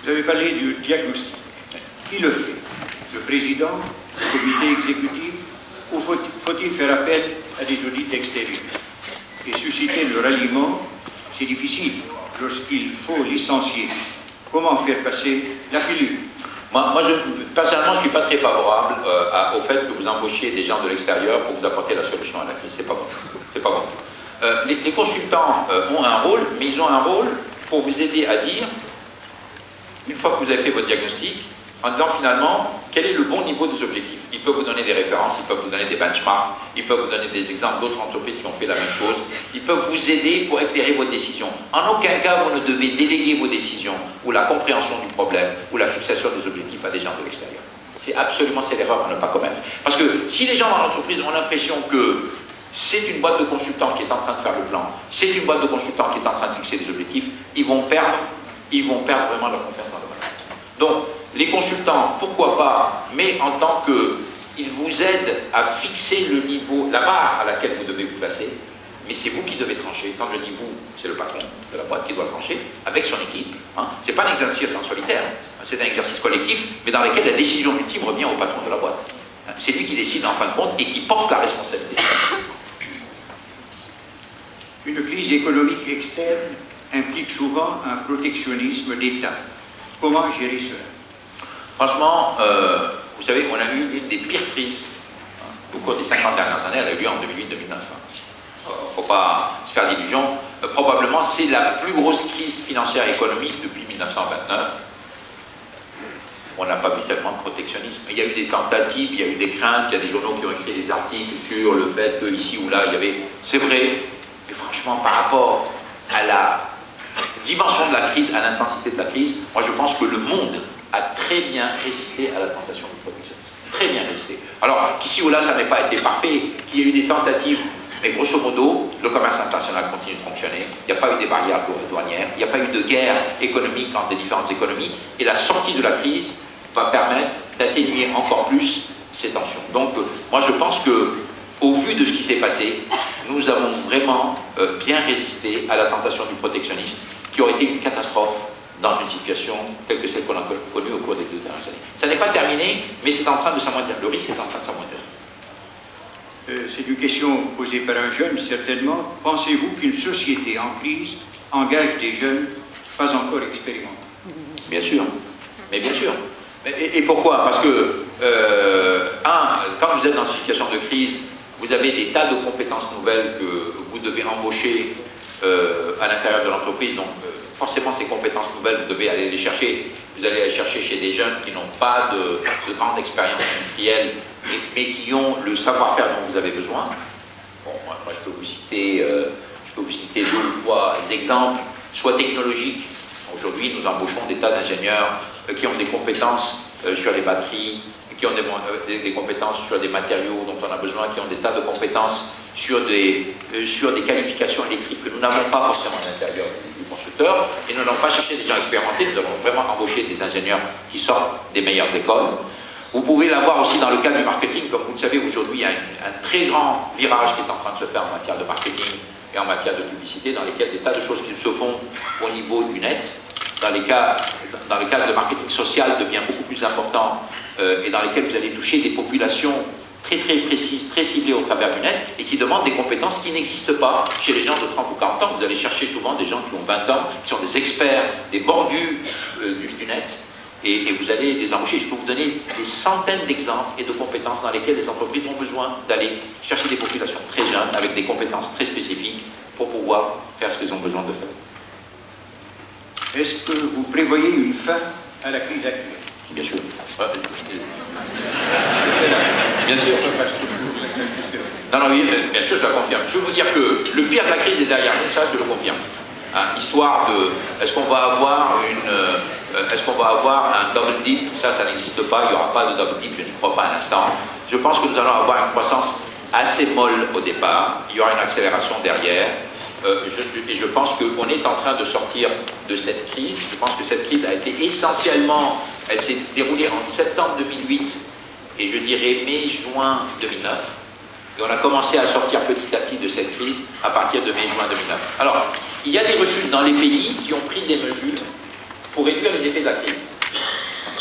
Vous avez parlé du diagnostic. Qui le fait? Le président, le comité exécutif, ou faut-il faire appel à des audits extérieurs? Et susciter le ralliement, c'est difficile lorsqu'il faut licencier. Comment faire passer la pilule? Personnellement, je ne suis pas très favorable au fait que vous embauchiez des gens de l'extérieur pour vous apporter la solution à la crise. C'est pas bon. C'est pas bon. Les consultants ont un rôle, mais ils ont un rôle pour vous aider à dire, une fois que vous avez fait votre diagnostic, en disant finalement quel est le bon niveau des objectifs. Ils peuvent vous donner des références, ils peuvent vous donner des benchmarks, ils peuvent vous donner des exemples d'autres entreprises qui ont fait la même chose, ils peuvent vous aider pour éclairer votre décision. En aucun cas vous ne devez déléguer vos décisions ou la compréhension du problème ou la fixation des objectifs à des gens de l'extérieur. C'est l'erreur à ne pas commettre. Parce que si les gens dans l'entreprise ont l'impression que c'est une boîte de consultants qui est en train de faire le plan, c'est une boîte de consultants qui est en train de fixer des objectifs, ils vont perdre vraiment leur confiance dans le management. Donc, les consultants, pourquoi pas, mais en tant qu'ils vous aident à fixer le niveau, la barre à laquelle vous devez vous placer, mais c'est vous qui devez trancher. Quand je dis vous, c'est le patron de la boîte qui doit trancher avec son équipe. Hein. Ce n'est pas un exercice en solitaire, c'est un exercice collectif, mais dans lequel la décision ultime revient au patron de la boîte. C'est lui qui décide en fin de compte et qui porte la responsabilité. Une crise économique externe implique souvent un protectionnisme d'État. Comment gérer cela? Franchement, vous savez, on a eu une des pires crises au cours des 50 dernières années. Elle a eu lieu en 2008-2009. Il ne faut pas se faire d'illusions. Probablement, c'est la plus grosse crise financière et économique depuis 1929. On n'a pas vu tellement de protectionnisme. Il y a eu des tentatives, il y a eu des craintes, il y a des journaux qui ont écrit des articles sur le fait que ici ou là, il y avait... C'est vrai, mais franchement, par rapport à la dimension de la crise, à l'intensité de la crise, moi je pense que le monde a très bien résisté à la tentation du protectionnisme. Très bien résisté. Alors, qu'ici ou là, ça n'ait pas été parfait, qu'il y ait eu des tentatives, mais grosso modo, le commerce international continue de fonctionner, il n'y a pas eu des barrières douanières, il n'y a pas eu de guerre économique entre les différentes économies, et la sortie de la crise va permettre d'atténuer encore plus ces tensions. Donc, moi je pense que, au vu de ce qui s'est passé, nous avons vraiment bien résisté à la tentation du protectionnisme, qui aurait été une catastrophe dans une situation telle que celle qu'on a connue au cours des 2 dernières années. Ça n'est pas terminé, mais c'est en train de s'amoindrir. Le risque est en train de s'amoindrir. C'est une question posée par un jeune, certainement. Pensez-vous qu'une société en crise engage des jeunes pas encore expérimentés? Bien sûr, mais bien sûr. Et pourquoi? Parce que, quand vous êtes dans une situation de crise, vous avez des tas de compétences nouvelles que vous devez embaucher à l'intérieur de l'entreprise. Donc, forcément, ces compétences nouvelles, vous devez aller les chercher. Vous allez les chercher chez des jeunes qui n'ont pas de grande expérience industrielle, mais qui ont le savoir-faire dont vous avez besoin. Bon, moi, je peux vous citer 2 ou 3 exemples, soit technologiques. Aujourd'hui, nous embauchons des tas d'ingénieurs qui ont des compétences sur les batteries, qui ont des compétences sur des matériaux dont on a besoin, qui ont des tas de compétences sur des qualifications électriques que nous n'avons pas forcément à l'intérieur du constructeur, et nous n'allons pas chercher des gens expérimentés, nous allons vraiment embaucher des ingénieurs qui sortent des meilleures écoles. Vous pouvez l'avoir aussi dans le cadre du marketing. Comme vous le savez, aujourd'hui, il y a un très grand virage qui est en train de se faire en matière de marketing et en matière de publicité, dans lesquelles des tas de choses qui se font au niveau du net, dans le cadre de marketing social devient beaucoup plus important, et dans lesquels vous allez toucher des populations très très précises, très ciblées au travers du net, et qui demandent des compétences qui n'existent pas chez les gens de 30 ou 40 ans. Vous allez chercher souvent des gens qui ont 20 ans, qui sont des experts, des mordus du net, et vous allez les embaucher. Je peux vous donner des centaines d'exemples et de compétences dans lesquelles les entreprises ont besoin d'aller chercher des populations très jeunes, avec des compétences très spécifiques, pour pouvoir faire ce qu'ils ont besoin de faire. Est-ce que vous prévoyez une fin à la crise actuelle? Bien sûr. Bien sûr. Non, oui, bien sûr, je la confirme. Je veux vous dire que le pire de la crise est derrière nous, ça, je le confirme. Hein, histoire de... Est-ce qu'on va avoir un double dip? Ça n'existe pas, il n'y aura pas de double dip, je n'y crois pas un instant. Je pense que nous allons avoir une croissance assez molle au départ, il y aura une accélération derrière. Et je pense qu'on est en train de sortir de cette crise. Je pense que cette crise a été essentiellement, elle s'est déroulée en septembre 2008 et je dirais mai-juin 2009. Et on a commencé à sortir petit à petit de cette crise à partir de mai-juin 2009. Alors, il y a des rechutes dans les pays qui ont pris des mesures pour réduire les effets de la crise.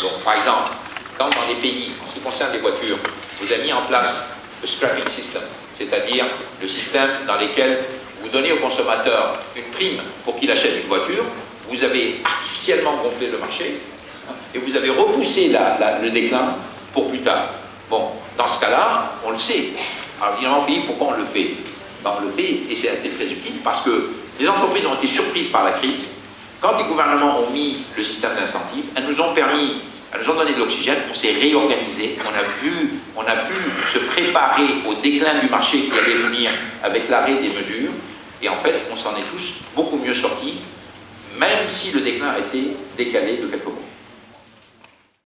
Donc, par exemple, quand dans des pays, en ce qui concerne les voitures, vous avez mis en place le scrapping system, c'est-à-dire le système dans lequel vous donnez au consommateur une prime pour qu'il achète une voiture, vous avez artificiellement gonflé le marché et vous avez repoussé le déclin pour plus tard. Bon, dans ce cas-là, on le sait. Alors évidemment, Philippe, pourquoi on le fait? Ben, on le fait, et c'est très utile, parce que les entreprises ont été surprises par la crise. Quand les gouvernements ont mis le système d'incentive, elles nous ont donné de l'oxygène, on s'est réorganisé, on a pu se préparer au déclin du marché qui allait venir avec l'arrêt des mesures, et en fait, on s'en est tous beaucoup mieux sortis, même si le déclin a été décalé de quelques mois.